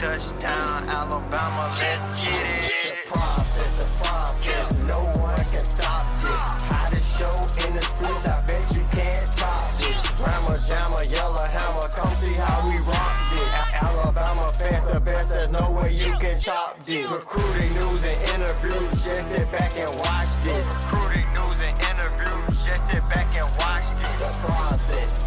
Touchdown, Alabama, let's get it. The process, no one can stop this. Hottest show in the streets, I bet you can't top this. Rammer, jammer, yellow hammer, come see how we rock this. Alabama fans, the best, there's no way you can top this. Recruiting news and interviews, just sit back and watch this. Recruiting news and interviews, just sit back and watch this. The process.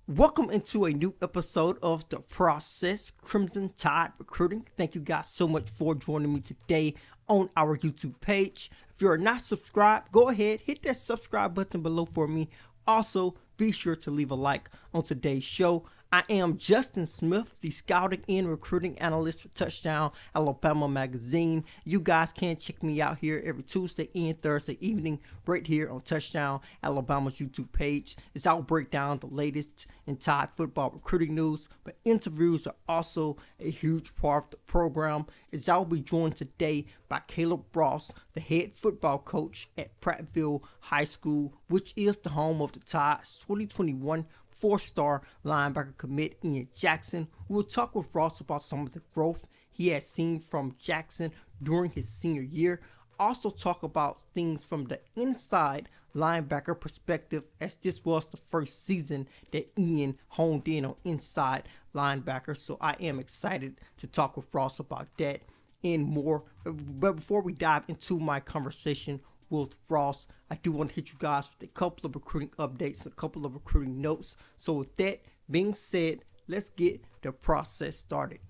Welcome into a new episode of The Process, Crimson Tide Recruiting. Thank you guys so much for joining me today on our YouTube page. If you're not subscribed, go ahead, hit that subscribe button below for me. Also, be sure to leave a like on today's show. I am Justin Smith, the scouting and recruiting analyst for Touchdown Alabama magazine. You guys can check me out here every Tuesday and Thursday evening right here on Touchdown Alabama's YouTube page. As I'll break down the latest in Tide football recruiting news, but interviews are also a huge part of the program. As I'll be joined today by Caleb Ross, the head football coach at Prattville High School, which is the home of the Tide's 2021 four-star linebacker commit Ian Jackson. We'll talk with Ross about some of the growth he has seen from Jackson during his senior year. Also talk about things from the inside linebacker perspective, as this was the first season that Ian honed in on inside linebacker. So I am excited to talk with Ross about that and more. But before we dive into my conversation with Ross, I do want to hit you guys with a couple of recruiting updates, a couple of recruiting notes. So with that being said, let's get the process started.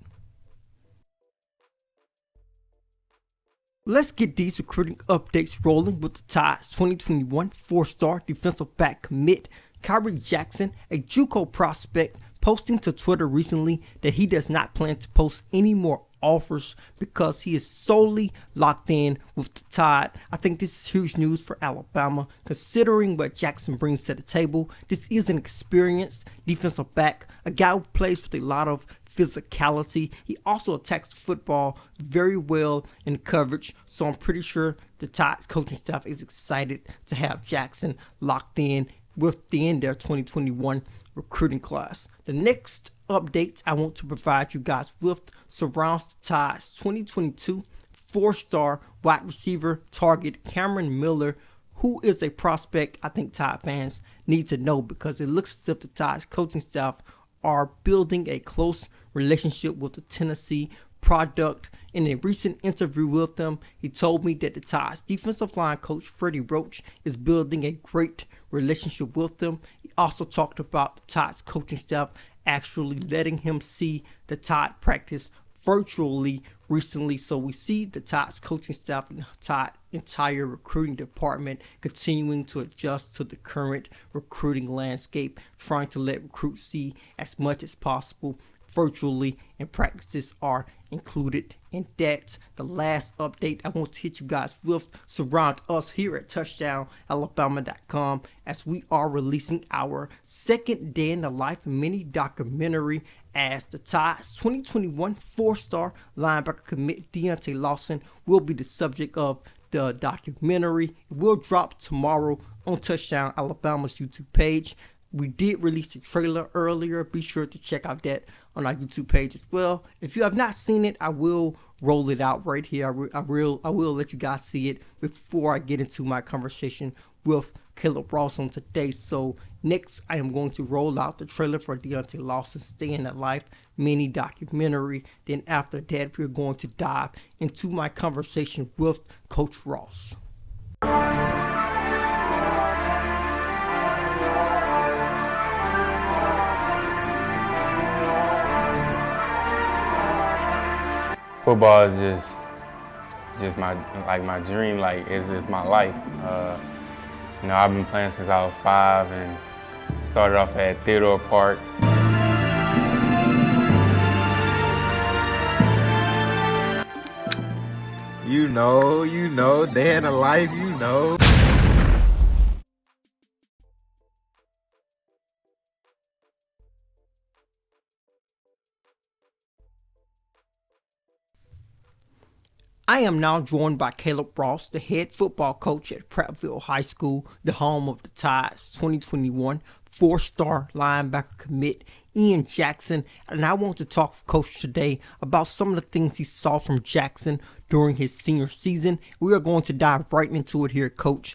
Let's get these recruiting updates rolling with the Tide's 2021 four-star defensive back commit Kyrie Jackson, a JUCO prospect, posting to Twitter recently that he does not plan to post any more offers because he is solely locked in with the Tide. I think this is huge news for Alabama, considering what Jackson brings to the table. This is an experienced defensive back, a guy who plays with a lot of physicality. He also attacks the football very well in coverage, so I'm pretty sure the Tide's coaching staff is excited to have Jackson locked in within their 2021 recruiting class. The next updates I want to provide you guys with surrounds the Tide's 2022 four-star wide receiver target Cameron Miller, who is a prospect I think Tide fans need to know, because it looks as if the Tide's coaching staff are building a close relationship with the Tennessee product. In a recent interview with them, he told me that the Tide's defensive line coach Freddie Roach is building a great relationship with them. He also talked about the Tide's coaching staff actually letting him see the Tide practice virtually recently. So we see the Tide's coaching staff and Tide entire recruiting department continuing to adjust to the current recruiting landscape, trying to let recruits see as much as possible virtually, and practices are included in that. The last update I want to hit you guys with surround us here at touchdowналabama.com, as we are releasing our second day in the life mini documentary, as the Tide's 2021 four-star linebacker commit Deontay Lawson will be the subject of the documentary. It will drop tomorrow on Touchdown Alabama's YouTube page. We did release a trailer earlier. Be sure to check out that on our YouTube page as well. If you have not seen it, I will roll it out right here. I will let you guys see it before I get into my conversation with Caleb Ross on today. So next, I am going to roll out the trailer for Deontay Lawson's Stay in That Life mini documentary. Then after that, we're going to dive into my conversation with Coach Ross. Football is just my dream, it's just my life. I've been playing since I was 5 and started off at Theodore Park. You know, day in the life, you know. I am now joined by Caleb Ross, the head football coach at Prattville High School, the home of the Tide's 2021 4-star linebacker commit Ian Jackson, and I want to talk with Coach today about some of the things he saw from Jackson during his senior season. We are going to dive right into it here, Coach.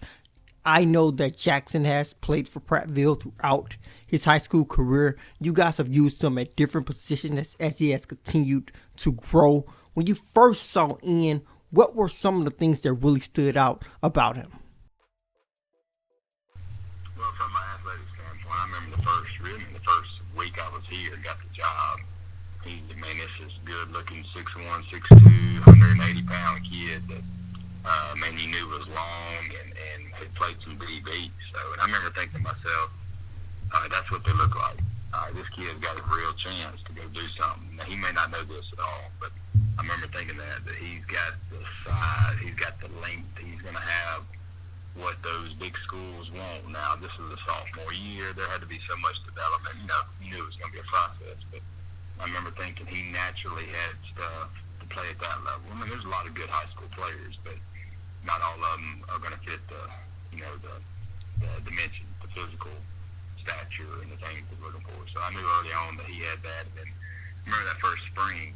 I know that Jackson has played for Prattville throughout his high school career. You guys have used him at different positions as he has continued to grow. When you first saw Ian, what were some of the things that really stood out about him? Well, from my athletic standpoint, I remember the first week I was here, got the job. This is good-looking 6'1", 6'2", 180-pound kid that, you knew was long and had played some DB. So, and I remember thinking to myself, that's what they look like. This kid's got a real chance to go do something. Now, he may not know this at all, but I remember thinking that he's got the size, he's got the length, he's going to have what those big schools want. Now, this is a sophomore year. There had to be so much development. You knew it was going to be a process, but I remember thinking he naturally had stuff to play at that level. I mean, there's a lot of good high school players, but not all of them are going to fit the dimensions, the physical stature and the things we're looking for. So I knew early on that he had that. And then remember that first spring,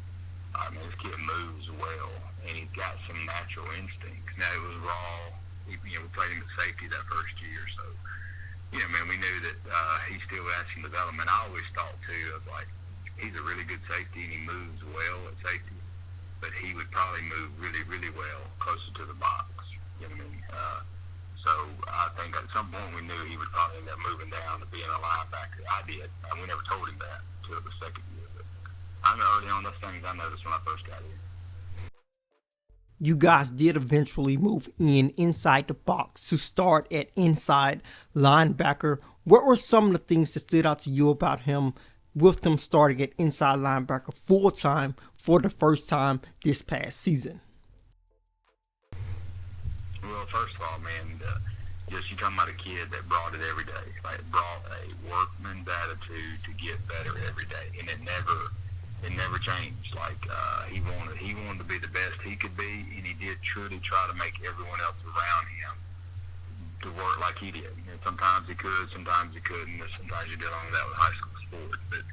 this kid moves well, and he's got some natural instincts. Now, it was raw. We played him at safety that first year, so, we knew that he still had some development. I always thought, too, of he's a really good safety, and he moves well at safety, but he would probably move really, really well closer to the box. You know what I mean? So I think at some point we knew he would probably end up moving down to being a linebacker. I did, and we never told him that until the second year. But I know early on, those things I noticed when I first got here. You guys did eventually move inside the box to start at inside linebacker. What were some of the things that stood out to you about him with them starting at inside linebacker full-time for the first time this past season? Well, first of all, man, just you talking about a kid that brought it every day. Brought a workman's attitude to get better every day, and it never changed. He wanted to be the best he could be, and he did truly try to make everyone else around him to work like he did. And sometimes he could, sometimes he couldn't, and sometimes you did on that with high school sports. But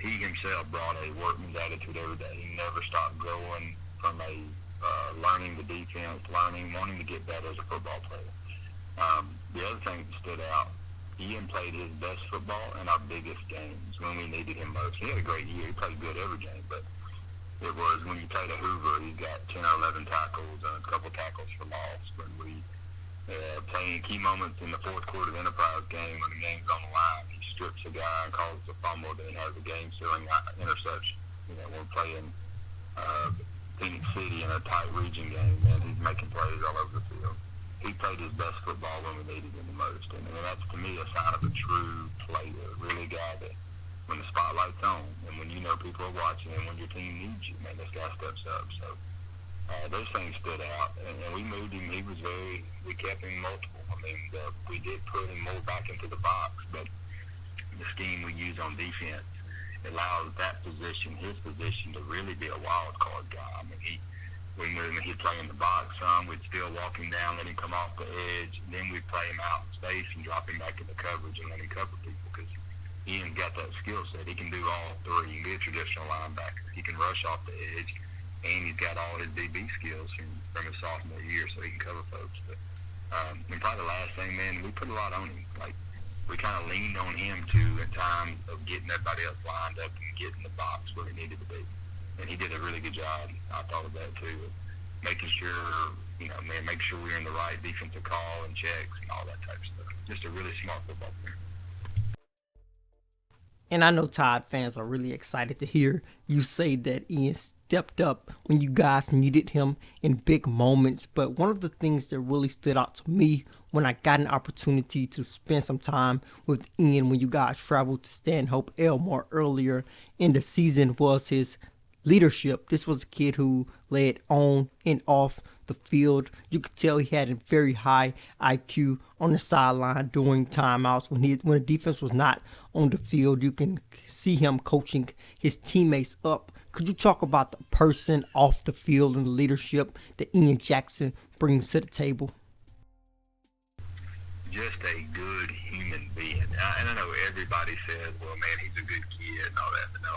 he himself brought a workman's attitude every day. He never stopped growing from learning the defense, wanting to get better as a football player. The other thing that stood out, Ian played his best football in our biggest games when we needed him most. He had a great year. He played good every game, but it was when you played a Hoover, he got 10 or 11 tackles and a couple tackles for loss. When we playing key moments in the fourth quarter of the Enterprise game when the game's on the line, he strips a guy and calls a fumble, then he has a game-sealing interception. We're playing Phoenix City in a tight region game, and he's making plays all over the field. He played his best football when we needed him the most, and that's to me a sign of a true player, really a guy that when the spotlight's on and when people are watching and when your team needs you, man, this guy steps up. So those things stood out, and we moved him. We kept him multiple. We did put him more back into the box, but the scheme we use on defense allows that position, his position, to really be a wild card guy. We knew him, he'd play in the box some. We'd still walk him down, let him come off the edge. Then we'd play him out in space and drop him back into coverage and let him cover people because Ian's got that skill set. He can do all three. He can be a traditional linebacker. He can rush off the edge, and he's got all his DB skills from his sophomore year, so he can cover folks. But and probably the last thing, man, we put a lot on him. We kind of leaned on him, too, at times of getting everybody else lined up and getting the box where he needed to be. And he did a really good job. I thought of that, too, of making sure, make sure we're in the right defensive call and checks and all that type of stuff. Just a really smart football player. And I know Tide fans are really excited to hear you say that Ian stepped up when you guys needed him in big moments. But one of the things that really stood out to me when I got an opportunity to spend some time with Ian when you guys traveled to Stanhope Elmore earlier in the season was his leadership. This was a kid who led on and off the field. You could tell he had a very high IQ on the sideline during timeouts. When the defense was not on the field, you can see him coaching his teammates up. Could you talk about the person off the field and the leadership that Ian Jackson brings to the table? Just a good human be. And I know everybody says, well, man, he's a good kid and all that. But no,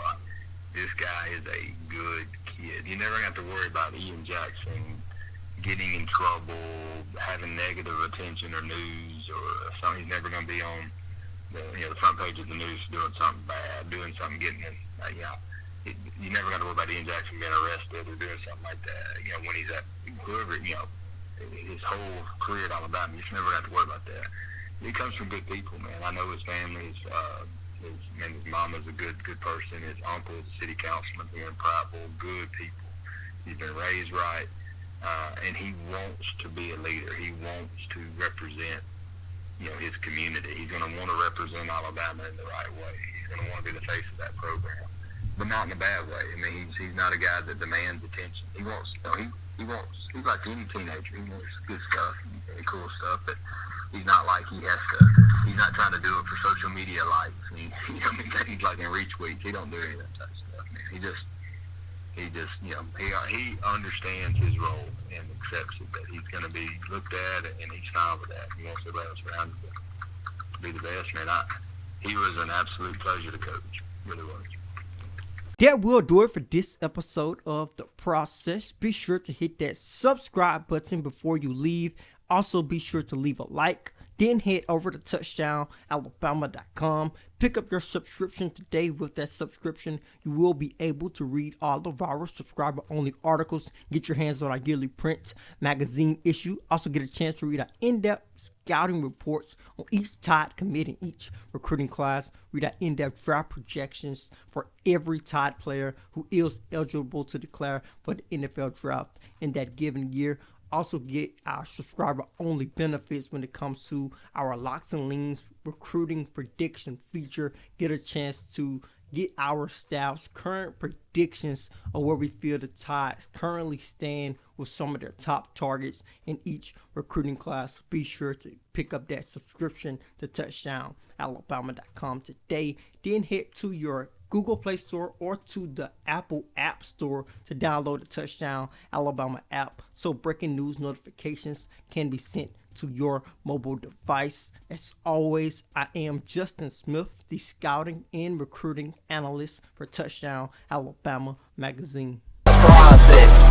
this guy is a good kid. You never have to worry about Ian Jackson getting in trouble, having negative attention or news or something. He's never going to be on the front page of the news doing something bad, doing something, getting in. You never got to worry about Ian Jackson being arrested or doing something like that. When he's at whoever, his whole career at Alabama, you just never have to worry about that. He comes from good people, man. I know his family. His mom is a good person. His uncle is a city councilman here in Prattville. Good people. He's been raised right, and he wants to be a leader. He wants to represent, his community. He's going to want to represent Alabama in the right way. He's going to want to be the face of that program, but not in a bad way. I mean, he's not a guy that demands attention. He wants, he's like any teenager. He wants good stuff and cool stuff, but he's not like he's not trying to do it for social media likes. He's like in retweets. He don't do any of that type of stuff, man. He understands his role and accepts it, that he's going to be looked at, and he's fine with that. He wants everybody else around him to be the best, man. He was an absolute pleasure to coach. Really was. That will do it for this episode of The Process. Be sure to hit that subscribe button before you leave. Also, be sure to leave a like. Then head over to touchdownalabama.com. Pick up your subscription today. With that subscription, you will be able to read all of our subscriber-only articles, get your hands on our yearly print magazine issue, also get a chance to read our in-depth scouting reports on each Tide commit in each recruiting class, read our in-depth draft projections for every Tide player who is eligible to declare for the NFL draft in that given year. Also get our subscriber-only benefits when it comes to our Locks and Leans recruiting prediction feature. Get a chance to get our staff's current predictions of where we feel the Tides currently stand with some of their top targets in each recruiting class. Be sure to pick up that subscription to touchdownalabama.com today. Then head to your Google Play Store or to the Apple App Store to download the Touchdown Alabama app so breaking news notifications can be sent to your mobile device. As always, I am Justin Smith, the scouting and recruiting analyst for Touchdown Alabama magazine. Process.